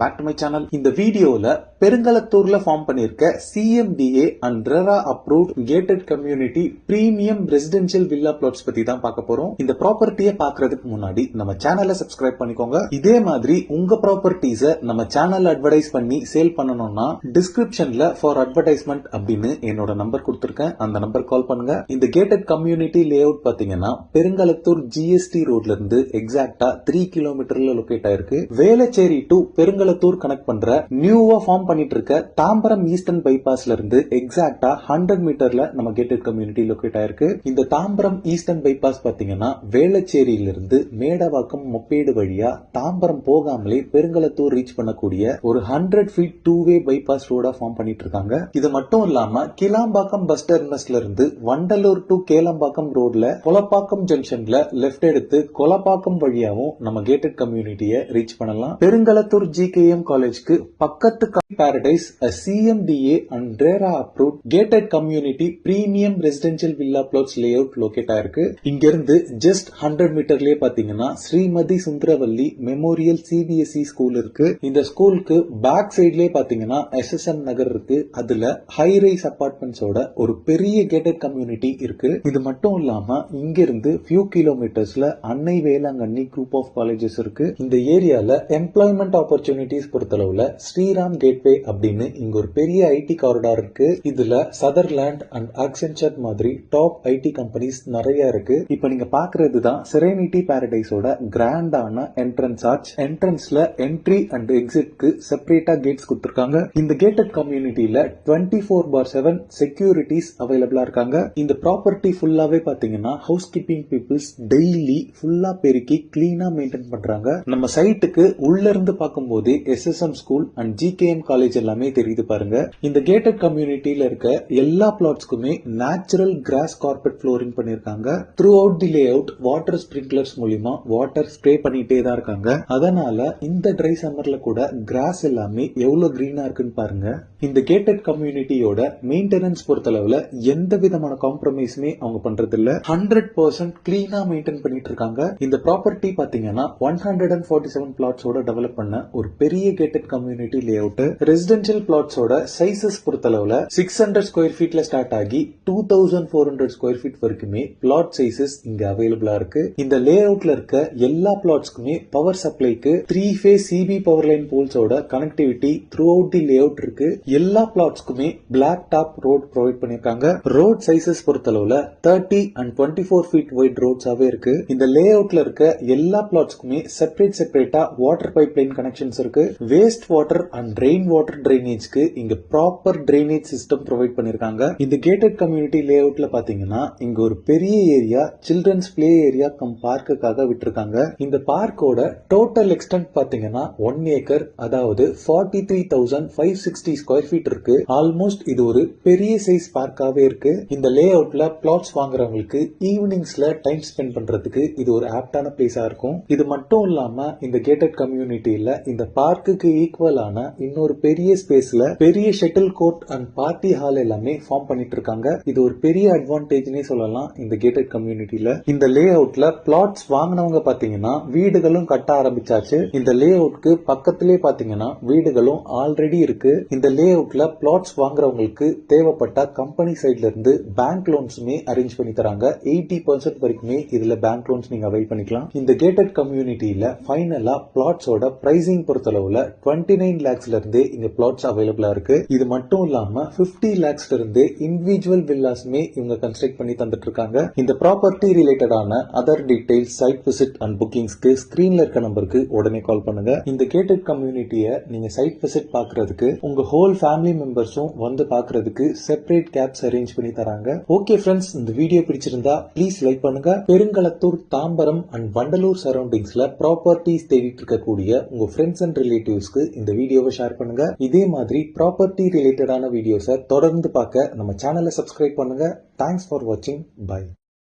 Back to my channel. இந்த வீடியோல பெருங்களத்தூர்ல ஃபார்ம் பண்ணிருக்க CMDA and RERA approved gated community premium residential villa plots பத்தி தான் பார்க்க போறோம். இந்த ப்ராப்பர்ட்டியை பாக்குறதுக்கு முன்னாடி நம்ம சேனலை சப்ஸ்கிரைப் பண்ணிக்கோங்க. இதே மாதிரி உங்க ப்ராப்பர்ட்டிஸ நம்ம சேனல் அட்வர்டைஸ் பண்ணி சேல் பண்ணணும்னா டிஸ்கிரிப்ஷன்ல ஃபார் அட்வர்டைஸ்மெண்ட் அப்படின்னு என்னோட நம்பர் கொடுத்திருக்கேன். அந்த நம்பர் கால் பண்ணுங்க. இந்த கேட்டட் கம்யூனிட்டி லே அவுட் பாத்தீங்கன்னா பெருங்களத்தூர் GST ரோட்ல இருந்து எக்ஸாக்டா 3 கிலோமீட்டர்ல லொகேட் ஆயிருக்கு. வேளச்சேரி டு பெருங்களத்தூர் கனெக்ட் பண்ற நியூவா ஃபார்ம் பண்ணிட்டு இருக்க தாம்பரம் ஈஸ்டர்ன் பைபாஸ்ல இருந்து எக்ஸாக்டா 100 மீட்டர்ல நம்ம கேட்டட் கம்யூனிட்டி லொகேட் ஆயிருக்கு. இந்த தாம்பரம் ஈஸ்டர்ன் பைபாஸ் பாத்தீங்கன்னா வேளச்சேரியில இருந்து மேடவாக்கம் மொப்பேடு வழியா தாம்பரம் போகாமலே பெருங்களத்தூர் ரீச் பண்ணக்கூடிய ஒரு 100 ஃபீட் 2-வே பைபாஸ் ரோடா ஃபார்ம் பண்ணிட்டு இருக்காங்க. இது மட்டும் இல்லாம கிளாம்பாக்கம் பஸ் டெர்மினஸ்ல இருந்து வண்டலூர் டு கேளம்பாக்கம் ரோட்ல கொலப்பாக்கம் ஜங்ஷன்ல லெப்ட் எடுத்து கொலப்பாக்கம் வழியாவும் நம்ம கேட்டட் கம்யூனிட்டியை ரீச் பண்ணலாம். பெருங்களத்தூர் GKM காலேஜ்க்கு பக்கத்து paradise CMDA and RERA approved gated community premium residential villa plots layout locate ஆயிருக்கு. இங்க இருந்து ஜஸ்ட் 100 மீட்டர்லயே பாத்தீங்கன்னா Srimathi Sundaravalli memorial CBSE school இருக்கு. இந்த ஸ்கூலுக்கு பேக் சைட்லயே பாத்தீங்கன்னா SSM நகர் இருக்கு. அதுல ஹை ரைஸ் அபார்ட்மெண்ட்ஸோட ஒரு பெரிய கேட்டட் கம்யூனிட்டி இருக்கு. இது மட்டும் இல்லாம இங்க இருந்து ஃபியூ கிலோமீட்டர்ஸ்ல அன்னை வேளாங்கண்ணி குரூப் ஆஃப் காலேஜஸ் இருக்கு. இந்த ஏரியால எம்ப்ளாய்மெண்ட் ஆப்பர்ச்சுனிட்டிஸ் பொறுத்தளவுல ஸ்ரீராம் கேட்வே அப்படின்னு இங்க ஒரு பெரிய IT காரிடார் இருக்கு. இதுல சதர்லாண்ட் அண்ட் ஆக்சென்சர் மாதிரி டாப் IT கம்பெனிஸ் நிறைய இருக்கு. இப்ப நீங்க பாக்குறது தான் செரேனிட்டி பாரடைஸோட கிராண்டான என்ட்ரன்ஸ் ஆர்ச். என்ட்ரன்ஸ்ல என்ட்ரி அண்ட் எக்ஸிட்க்கு செப்பரேட்டா கேட்ஸ் கொடுத்திருக்காங்க. இந்த கேட்டட் கம்யூனிட்டியில 24/7 செக்யூரிட்டிஸ் அவைலபிளா இருக்காங்க. இந்த ப்ராப்பர்ட்டி ஃபுல்லாவே பாத்தீங்கன்னா ஹவுஸ் கீப்பிங் பீப்புள்ஸ் டெய்லி ஃபுல்லா பெருக்கி கிளீனா மெயின்டைன் பண்றாங்க. நம்ம சைட்டுக்கு உள்ள இருந்து பார்க்கும்போது SSM school and GKM college எல்லாமே தெரியுது பாருங்க. இந்த கேட்டட் கம்யூனிட்டியில இருக்க எல்லா பிளாட்ஸ்க்குமே நேச்சுரல் கிராஸ் கார்பெட் ஃப்ளோரிங் பண்ணிருக்காங்க. Through out the lay out water ஸ்பிரிங்க்லர்ஸ் மூலமா வாட்டர் ஸ்ப்ரே பண்ணிட்டே தான் இருக்காங்க. அதனால இந்த ட்ரை சம்மர்ல கூட கிராஸ் எல்லாமே எவ்வளவு கிரீனா இருக்குன்னு பாருங்க. இந்த கேட்டட் கம்யூனிட்டியோட மெயின்டெனன்ஸ் பொறுத்தளவுல எந்த விதமான காம்ப்ரமைஸுமே அவங்க பண்றது இல்ல. 100% கிளீனா மெயின்டைன் பண்ணிட்டு இருக்காங்க. இந்த ப்ராப்பர்ட்டி பாத்தீங்கன்னா 147 பிளாட்ஸோட டெவலப் பண்ண ஒரு பெரிய gated community layout. Residential பிளாட்ஸோட சைசஸ் பொறுத்தளவுல 600 ஸ்கொயர் ஃபீட்ல ஸ்டார்ட் ஆகி 2400 ஸ்கொயர் ஃபீட் வரைக்குமே பிளாட் சைசஸ் இங்க அவைலபிளா இருக்கு. இந்த லே அவுட்ல இருக்க எல்லா பிளாட்ஸ்க்குமே பவர் சப்ளைக்கு 3 ஃபேஸ் CB பவர் லைன் போல்ஸோட connectivity throughout the layout இருக்கு. எல்லா பிளாட்ஸ்க்குமே பிளாக் டாப் ரோட் ப்ரொவைட் பண்ணிருக்காங்க. ரோட் சைசஸ் பொறுத்தளவுல 30 அண்ட் 24 ஃபீட் வைட் ரோட்ஸாவே இருக்கு. இந்த லே அவுட்ல இருக்க எல்லா பிளாட்ஸ்க்குமே செப்பரேட்டா வாட்டர் பைப் லைன் கனெக்ஷன்ஸ் இருக்கு. Waste water and rain water டிரைனேஜ்க்கு இங்க ப்ராப்பர் டிரைனேஜ் சிஸ்டம் ப்ரொவைட் பண்ணிருக்காங்க. இந்த கேட்டட் கம்யூனிட்டி லே அவுட்ல பாத்தீங்கன்னா இங்க ஒரு பெரிய area children's play area cum பார்க்குக்காக விட்டுருக்காங்க. இந்த பார்க்கோட டோட்டல் எக்ஸ்டென்ட் பாத்தீங்கன்னா 1 ஏக்கர், அதாவது 43,560 ஸ்கொயர் ஃபீட் இருக்கு. ஆல்மோஸ்ட் இது ஒரு பெரிய சைஸ் பார்க்காவே இருக்கு. இந்த லே அவுட்ல பிளாட்ஸ் வாங்குறவங்களுக்கு ஈவினிங்ஸ்ல டைம் ஸ்பெண்ட் பண்றதுக்கு இது ஒரு ஆப்டான பிளேஸா இருக்கும். இது மட்டும் இல்லாம இந்த கேட்டட் கம்யூனிட்டியில இந்த பார்க்குக்கு ஈக்குவலான இன்னொரு பெரிய ஸ்பேஸ்ல பெரிய shuttle court and party hall எல்லாமே ஃபார்ம் பண்ணிட்டு இருக்காங்க. இது ஒரு பெரிய அட்வான்டேஜ்னே சொல்லலாம் இந்த கேட்டட் கம்யூனிட்டியில. இந்த லே அவுட்ல பிளாட்ஸ் வாங்கினவங்க பாத்தீங்கன்னா வீடுகளும் கட்ட ஆரம்பிச்சாச்சு. இந்த லே அவுட்க்கு பக்கத்திலே பாத்தீங்கன்னா வீடுகளும் ஆல்ரெடி இருக்கு. இந்த லே அவுட்ல பிளாட்ஸ் வாங்குறவங்களுக்கு தேவைப்பட்ட கம்பெனி சைட்ல இருந்து பேங்க் லோன்ஸுமே அரேஞ்ச் பண்ணி தராங்க. 80% வரைக்குமே இதுல பேங்க் லோன்ஸ் நீங்க அவைல் பண்ணிக்கலாம். இந்த கேட்டட் கம்யூனிட்டியில ஃபைனலா பிளாட்ஸோட பிரைசிங் பொறுத்தளவுல 29 lakhsல இருந்தே இங்க பிளாட்ஸ் அவைலபிளா இருக்கு. இது மட்டும் இல்லாம 50 lakhsல இருந்தே இண்டிவிஜுவல் வில்லாஸ்மே இவங்க கன்ஸ்ட்ரக்ட் பண்ணி தந்துட்டு இருக்காங்க. இந்த ப்ராப்பர்ட்டி ரிலேட்டடான other details, site visit and புக்கிங்ஸ்க்கு ஸ்கிரீன்ல இருக்க நம்பருக்கு உடனே கால் பண்ணுங்க. இந்த கேட்டட் கம்யூனிட்டியை நீங்க சைட் விசிட் பாக்குறதுக்கு உங்க ஹோல் ஃபேமிலி மெம்பர்ஸும் வந்து பாக்குறதுக்கு செப்பரேட் கேப்ஸ் அரேஞ்ச் பண்ணி தராங்க. ஓகே ஃப்ரெண்ட்ஸ், இந்த வீடியோ பிடிச்சிருந்தா ப்ளீஸ் லைக் பண்ணுங்க. பெருங்களத்தூர், தாம்பரம் அண்ட் வண்டலூர் சரௌண்டிங்ஸ்ல ப்ராப்பர்ட்டிஸ் தேடிட்டு இருக்கக்கூடிய உங்க ஃப்ரெண்ட்ஸ் அண்ட் ரிலேட்டிவ்ஸ்க்கு இந்த வீடியோவை ஷேர் பண்ணுங்க. இதே மாதிரி ப்ராப்பர்ட்டி ரிலேட்டடான வீடியோஸை தொடர்ந்து பார்க்க நம்ம சேனலை சப்ஸ்கிரைப் பண்ணுங்க. தேங்க்ஸ் ஃபார் வாட்சிங். பை.